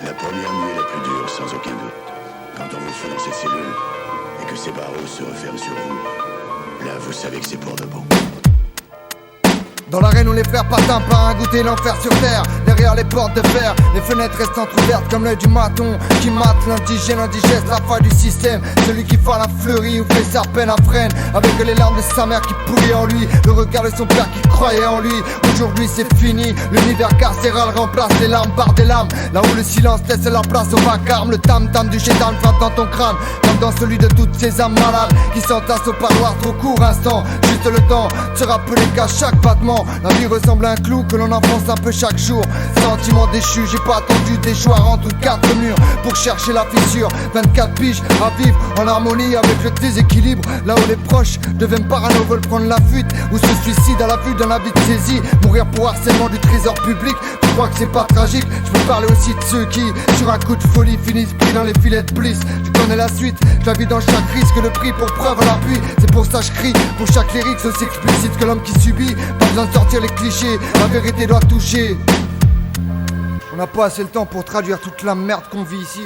La première nuit est la plus dure, sans aucun doute. Quand on vous fout dans cette cellule et que ces barreaux se referment sur vous, là vous savez que c'est pour de bon. Dans l'arène où les frères patins par un goûter l'enfer sur terre. Derrière les portes de fer, les fenêtres restent entrouvertes comme l'œil du maton qui mate l'indigène, indigeste, la faille du système. Celui qui fait la fleurie ou fait sa peine à freine, avec les larmes de sa mère qui pourrit en lui, le regard de son père qui croyait en lui. Aujourd'hui c'est fini, l'univers carcéral remplace les larmes par des lames. Là où le silence laisse la place au vacarme, le tam-tam du chétan flotte dans ton crâne, comme dans celui de toutes ces âmes malades qui s'entassent au parloir trop court instant. Juste le temps de se rappeler qu'à chaque battement la vie ressemble à un clou que l'on enfonce un peu chaque jour. Sentiment déchu, j'ai pas attendu d'échoir entre quatre murs pour chercher la fissure. 24 piges à vivre en harmonie avec le déséquilibre. Là où les proches deviennent parano, veulent prendre la fuite ou se suicident à la vue d'un habit de saisie. Mourir pour harcèlement du trésor public, tu crois que c'est pas tragique? Je peux parler aussi de ceux qui, sur un coup de folie, finissent pris dans les filets de bliss. Tu connais la suite, je la vis dans chaque risque, le prix pour preuve à l'appui. C'est pour ça je crie, pour chaque lyrique aussi explicite que l'homme qui subit. Pas besoin de sortir les clichés, la vérité doit toucher. On n'a pas assez le temps pour traduire toute la merde qu'on vit ici.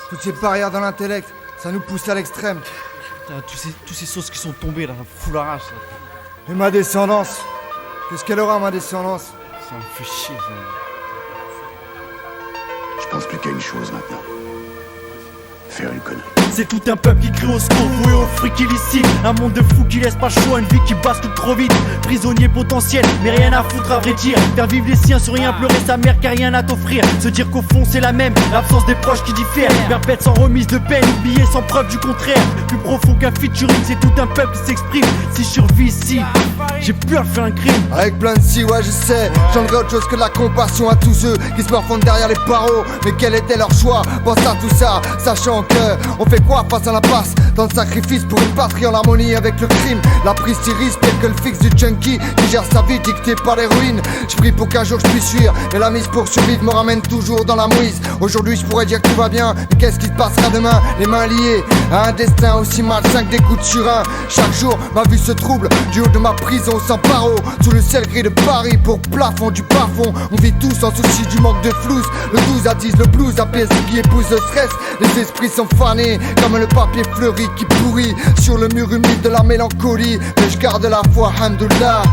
Toutes ces barrières dans l'intellect, ça nous pousse à l'extrême. Putain, tous ces sauces qui sont tombés là, fous la rage là. Et ma descendance, qu'est-ce qu'elle aura ma descendance? Ça me fait chier ça. Je pense plus qu'à une chose maintenant. Faire une connerie. C'est tout un peuple qui crie au secours, voué au fric illicite. Un monde de fous qui laisse pas le choix, une vie qui bascule trop vite. Prisonnier potentiel, mais rien à foutre à vrai dire. Faire vivre les siens sur rien, pleurer sa mère qui a rien à t'offrir. Se dire qu'au fond c'est la même, l'absence des proches qui diffèrent. Perpète sans remise de peine, oublié sans preuve du contraire. Plus profond qu'un featuring, c'est tout un peuple qui s'exprime. Si je survis ici, j'ai peur de faire un crime. Avec plein de si, ouais je sais, j'aimerais autre chose que de la compassion à tous ceux qui se morfondent derrière les barreaux. Mais quel était leur choix? Pense à tout ça, sachant que on fait quoi face à la passe? Dans le sacrifice pour une patrie en harmonie avec le crime. La prise t'irise tel que le fixe du junkie qui gère sa vie dictée par les ruines. Je prie pour qu'un jour je puisse fuir, mais la mise pour survivre me ramène toujours dans la mouise. Aujourd'hui je pourrais dire que tout va bien, mais qu'est-ce qui se passera demain? Les mains liées à un destin aussi malsain que des coups de surin. Chaque jour ma vue se trouble, du haut de ma prison sans barreaux, sous le ciel gris de Paris pour plafond du bas-fond. On vit tous sans souci du manque de flouze. Le 12 attise le blues, apaise ce qui épouse le stress. Les esprits sont fanés comme le papier fleuri qui pourrit sur le mur humide de la mélancolie. Mais je garde la foi, alhamdoulilah.